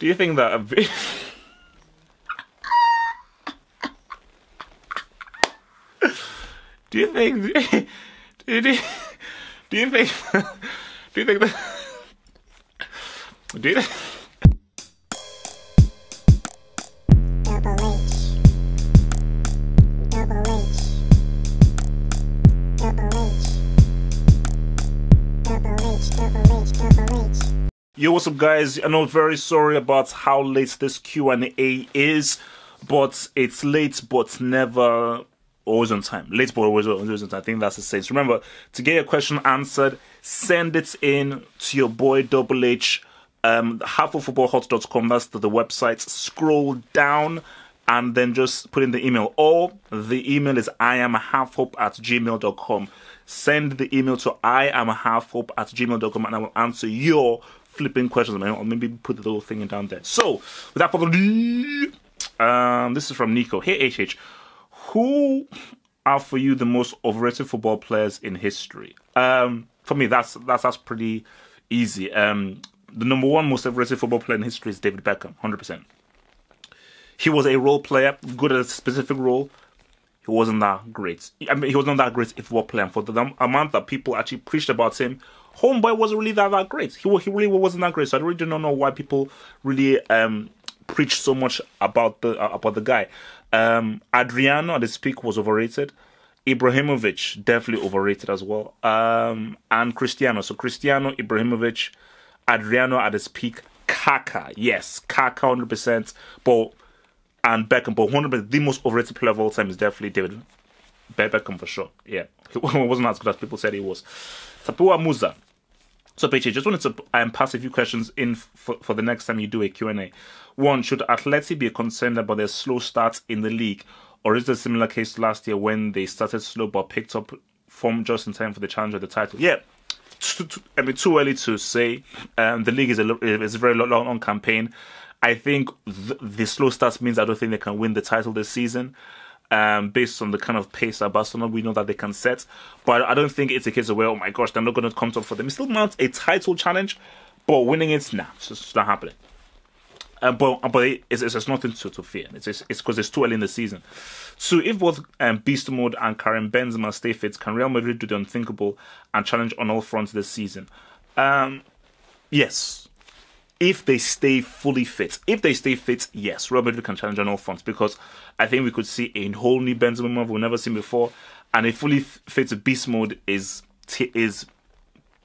Do you think that do you think do you think do you think that do you think Yo, what's up, guys? I know, very sorry about how late this Q&A is, but it's late but never always on time. Late but always on time. I think that's the same. So remember, to get your question answered, send it in to your boy Double H, halfoffootballhot.com. That's the website. Scroll down and then just put in the email. Or the email is iamhalfhope@gmail.com. Send the email to iamhalfhope@gmail.com and I will answer your flipping questions. Or maybe put the little thing down there. So, without further ado, this is from Nico. Hey, HH. Who are for you the most overrated football players in history? For me, that's pretty easy. The number one most overrated football player in history is David Beckham, 100%. He was a role player, good at a specific role. He wasn't that great. I mean, he was not that great a football player. And for the amount that people actually preached about him, Homeboy wasn't really that great. He really wasn't that great. So I really do not know why people really preach so much about the guy. Adriano at his peak was overrated. Ibrahimovic definitely overrated as well. And Cristiano. So Cristiano, Ibrahimovic, Adriano at his peak. Kaka, yes, Kaka 100%. And Beckham, but 100%, the most overrated player of all time is definitely David Beckham for sure. Yeah, he wasn't as good as people said he was. Tapua Musa. So, Peche, just wanted to pass a few questions in for the next time you do a Q&A. One, should Atleti be concerned about their slow start in the league? Or is there a similar case to last year when they started slow but picked up form just in time for the challenge of the title? Yeah, too early to say. The league is a very long campaign. I think the slow start means I don't think they can win the title this season. Based on the kind of pace that Barcelona, we know that they can set. But I don't think it's a case of where, oh my gosh, they're not going to come top for them. It still mounts a title challenge, but winning it, nah, it's just not happening. But it's nothing to fear. It's because it's too early in the season. So if both Beast Mode and Karim Benzema stay fit, can Real Madrid do the unthinkable and challenge on all fronts this season? Yes. If they stay fully fit. If they stay fit, yes, Real Madrid can challenge on all fronts, because I think we could see a whole new Benzema we've never seen before, and a fully fit Beast Mode is tier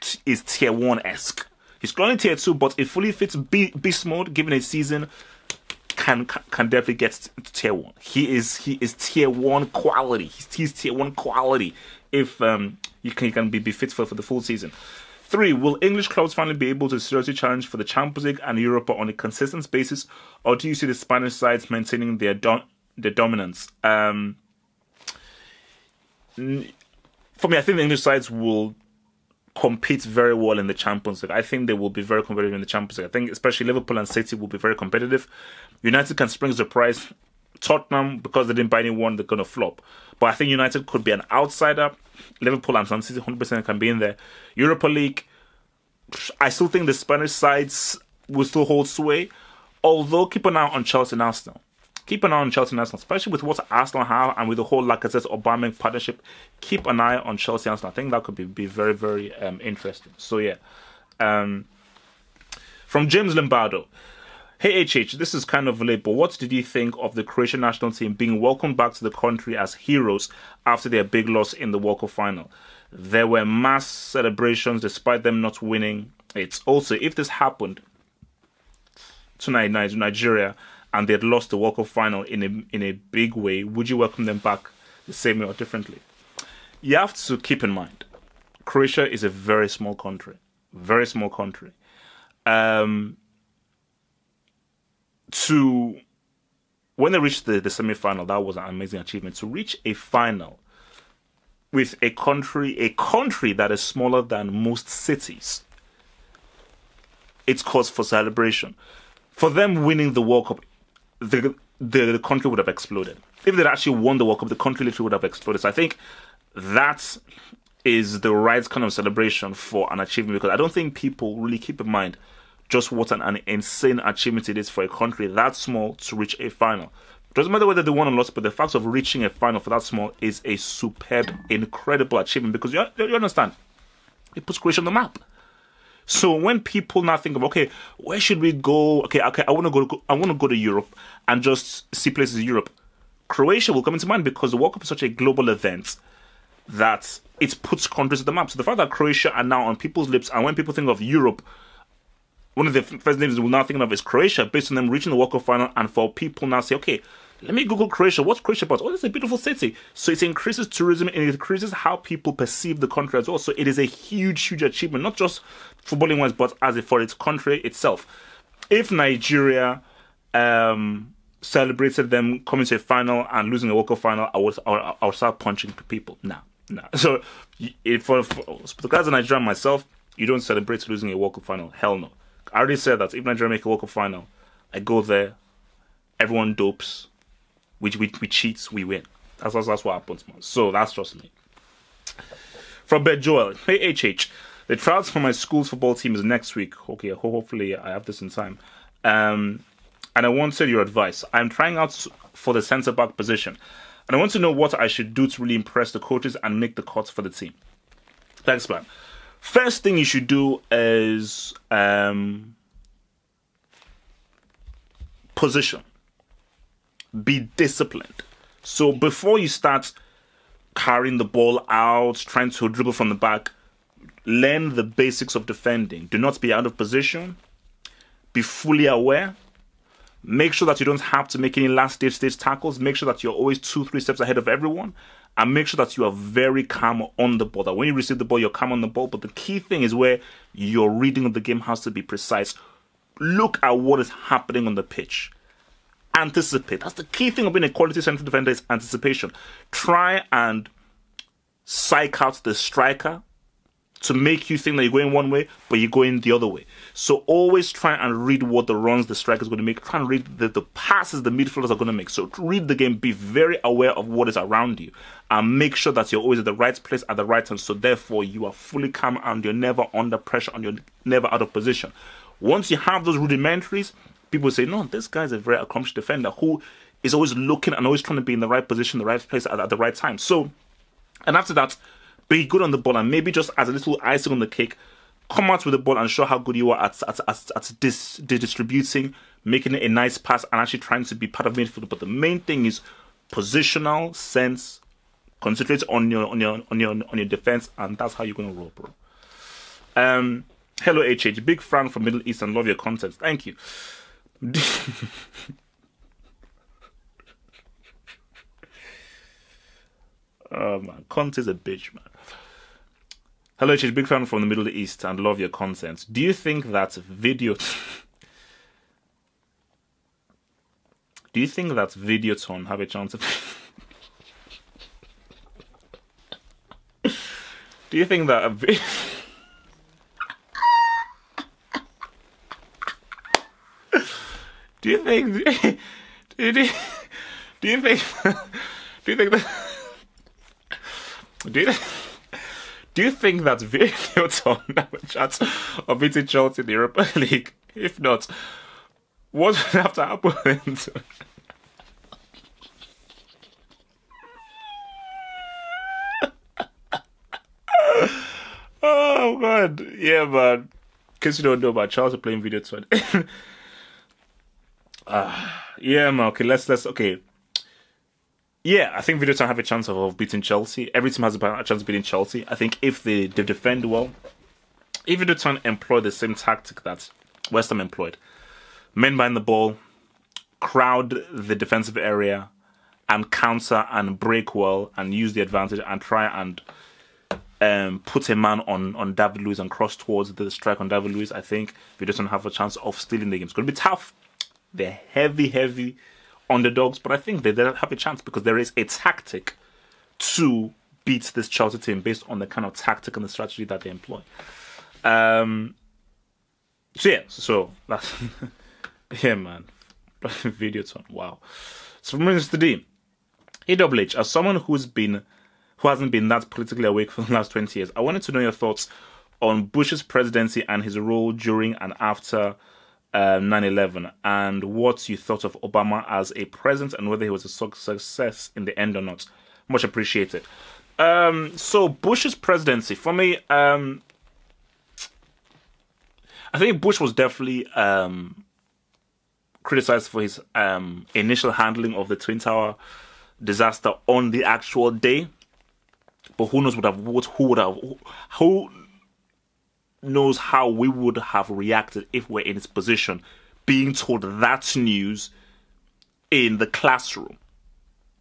1-esque. He's currently tier 2, but a fully fit Beast Mode, given a season, can definitely get to tier 1. He is tier 1 quality. He's tier 1 quality if he can be fit for the full season. 3, will English clubs finally be able to seriously challenge for the Champions League and Europa on a consistent basis, or do you see the Spanish sides maintaining their dominance? For me, I think the English sides will compete very well in the Champions League. I think they will be very competitive in the Champions League. I think especially Liverpool and City will be very competitive. United can spring a surprise. Tottenham, because they didn't buy anyone, they're going to flop. But I think United could be an outsider. Liverpool and Man City 100% can be in there. Europa League, I still think the Spanish sides will still hold sway. Although, keep an eye on Chelsea and Arsenal. Keep an eye on Chelsea and Arsenal, especially with what Arsenal have and with the whole Lacazette-Aubameyang partnership. Keep an eye on Chelsea and Arsenal. I think that could be very, very interesting. So, yeah. From James Lombardo. Hey HH, this is kind of late, but what did you think of the Croatian national team being welcomed back to the country as heroes after their big loss in the World Cup final? There were mass celebrations despite them not winning. It's also, if this happened to Nigeria and they had lost the World Cup final in a big way, would you welcome them back the same way or differently? You have to keep in mind, Croatia is a very small country. Very small country. When they reached the semi-final, that was an amazing achievement. To reach a final with a country that is smaller than most cities, it's cause for celebration. For them winning the World Cup, the country would have exploded. If they'd actually won the World Cup, the country literally would have exploded. So I think that is the right kind of celebration for an achievement, because I don't think people really keep in mind just what an insane achievement it is for a country that small to reach a final. Doesn't matter whether they won or lost, but the fact of reaching a final for that small is a superb, incredible achievement, because you understand, it puts Croatia on the map. So when people now think of, okay, where should we go? Okay, I want to go to Europe and just see places in Europe. Croatia will come into mind, because the World Cup is such a global event that it puts countries on the map. So the fact that Croatia are now on people's lips, and when people think of Europe, one of the first names we're now thinking of is Croatia, based on them reaching the World Cup final, and for people now say, okay, let me Google Croatia. What's Croatia about? Oh, it's a beautiful city. So it increases tourism, and it increases how people perceive the country as well. So it is a huge, huge achievement, not just footballing wise, but for its country itself. If Nigeria celebrated them coming to a final and losing a World Cup final, I would start punching people. Nah. So for the guys in Nigeria and myself, you don't celebrate losing a World Cup final. Hell no. I already said that if Nigeria make a World Cup final, I go there, everyone dopes, we cheats, we win. That's what happens, man. So that's just me. From Bed Joel, hey HH, the trials for my school's football team is next week. Okay, hopefully I have this in time. And I wanted your advice. I'm trying out for the centre back position, and I want to know what I should do to really impress the coaches and make the cuts for the team. Thanks, man. First thing you should do is position. Be disciplined. So before you start carrying the ball out, trying to dribble from the back, learn the basics of defending. Do not be out of position. Be fully aware. Make sure that you don't have to make any last stage tackles. Make sure that you're always 2-3 steps ahead of everyone. And make sure that you are very calm on the ball. That when you receive the ball, you're calm on the ball. But the key thing is where your reading of the game has to be precise. Look at what is happening on the pitch. Anticipate. That's the key thing of being a quality central defender, is anticipation. Try and psych out the striker to make you think that you're going one way, but you're going the other way. So always try and read what the runs the striker is going to make. Try and read the passes the midfielders are going to make. So read the game, be very aware of what is around you, and make sure that you're always at the right place at the right time. So therefore, you are fully calm and you're never under pressure and you're never out of position. Once you have those rudimentaries, people say, no, this guy's a very accomplished defender who is always looking and always trying to be in the right position, the right place at the right time. So, and after that, be good on the ball, and maybe just as a little icing on the cake, come out with the ball and show how good you are at distributing, making it a nice pass, and actually trying to be part of midfield. But the main thing is positional sense. Concentrate on your defense, and that's how you're gonna roll, bro. Hello HH, big fan from Middle East and love your content. Thank you. Oh man, Conte is a bitch, man. Hello, she's a big fan from the Middle East and love your content. Do you think that Videoton have a chance of Do you think that Do you think that Videoton have a chance of beating Chelsea in the Europa League? If not, what would have to happen? Oh god, yeah, man. In case you don't know about Chelsea playing Videoton. Yeah, man. Okay, let's. Okay. Yeah, I think Videoton have a chance of beating Chelsea. Every team has a chance of beating Chelsea. I think if they defend well, if Videoton employ the same tactic that West Ham employed, men behind the ball, crowd the defensive area, and counter and break well, and use the advantage, and try and put a man on David Luiz and cross towards the strike on David Luiz, I think Videoton have a chance of stealing the game. It's going to be tough. They're heavy underdogs, but I think they have a chance because there is a tactic to beat this Chelsea team based on the kind of tactic and the strategy that they employ. So that's yeah, man. Videoton, wow. So from Mr. D, AWH, as someone who hasn't been that politically awake for the last 20 years, I wanted to know your thoughts on Bush's presidency and his role during and after 9/11, and what you thought of Obama as a president and whether he was a success in the end or not. Much appreciated. So Bush's presidency, for me, I think Bush was definitely criticized for his initial handling of the Twin Tower disaster on the actual day. But who knows who knows how we would have reacted if we're in his position, being told that news in the classroom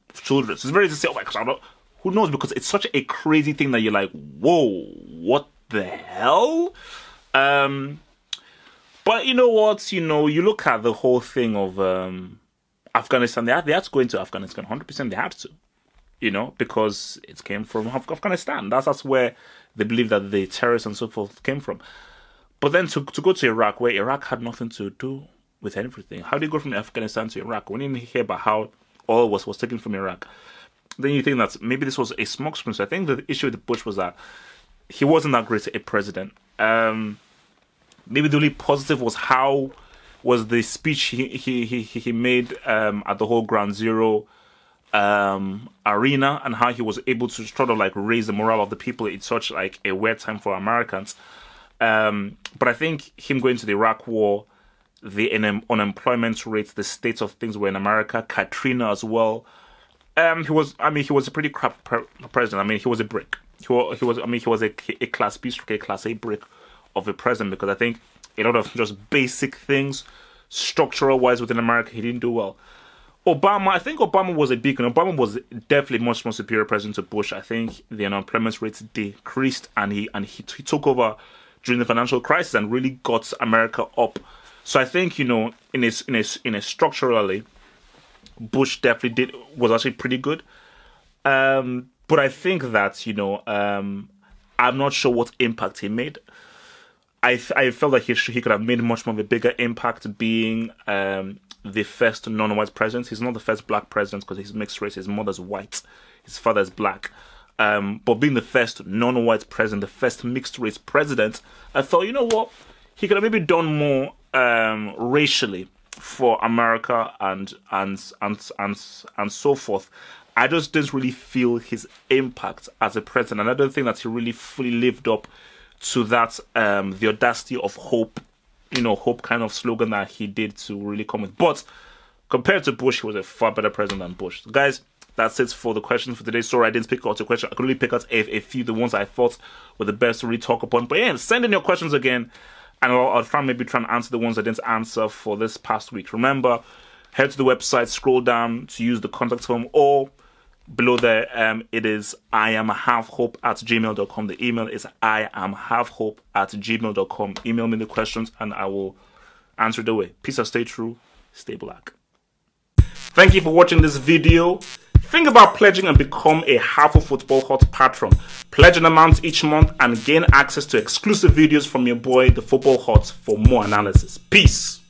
of children. So it's very easy to say, oh my gosh, who knows? Because it's such a crazy thing that you're like, whoa, what the hell? But you know what? You look at the whole thing of Afghanistan. They had to go into Afghanistan 100%. They had to, because it came from Afghanistan. That's where they believe that the terrorists and so forth came from. But then to go to Iraq, where Iraq had nothing to do with everything. How do you go from Afghanistan to Iraq? When you hear about how oil was taken from Iraq, then you think that maybe this was a smokescreen. So I think the issue with Bush was that he wasn't that great a president. Maybe the only positive was the speech he made at the whole Ground Zero arena, and how he was able to sort of like raise the morale of the people in such like a weird time for Americans. But I think him going to the Iraq War, the unemployment rates, the state of things were in America, Katrina as well. He was a pretty crap president. I mean, he was a brick. He was a class B, a class A brick of a president, because I think a lot of just basic things, structural wise within America, he didn't do well. Obama, I think Obama was a beacon. Obama was definitely much more superior president to Bush. I think the unemployment rates decreased, and he took over during the financial crisis and really got America up. So I think in a structurally, Bush definitely was actually pretty good. But I think that I'm not sure what impact he made. I felt that he could have made much more of a bigger impact being the first non-white president. He's not the first black president because he's mixed race. His mother's white, his father's black. But being the first non-white president, the first mixed race president, I thought, you know what, he could have maybe done more racially for America and so forth. I just didn't really feel his impact as a president, and I don't think that he really fully lived up to that the audacity of hope, hope kind of slogan that he did to really come with. But compared to Bush, he was a far better president than Bush. So guys, that's it for the questions for today. Sorry I didn't pick out a question. I could only pick out a few, the ones I thought were the best to really talk upon. But yeah, send in your questions again, and I'll try and answer the ones I didn't answer for this past week. Remember, head to the website, scroll down to use the contact form, or below there, it is iamhalfhope@gmail.com. The email is iamhalfhope@gmail.com. Email me the questions and I will answer it away. Peace out, stay true, stay black. Thank you for watching this video. Think about pledging and become a Half of Football Hot patron. Pledge an amount each month and gain access to exclusive videos from your boy, the Football Hot, for more analysis. Peace.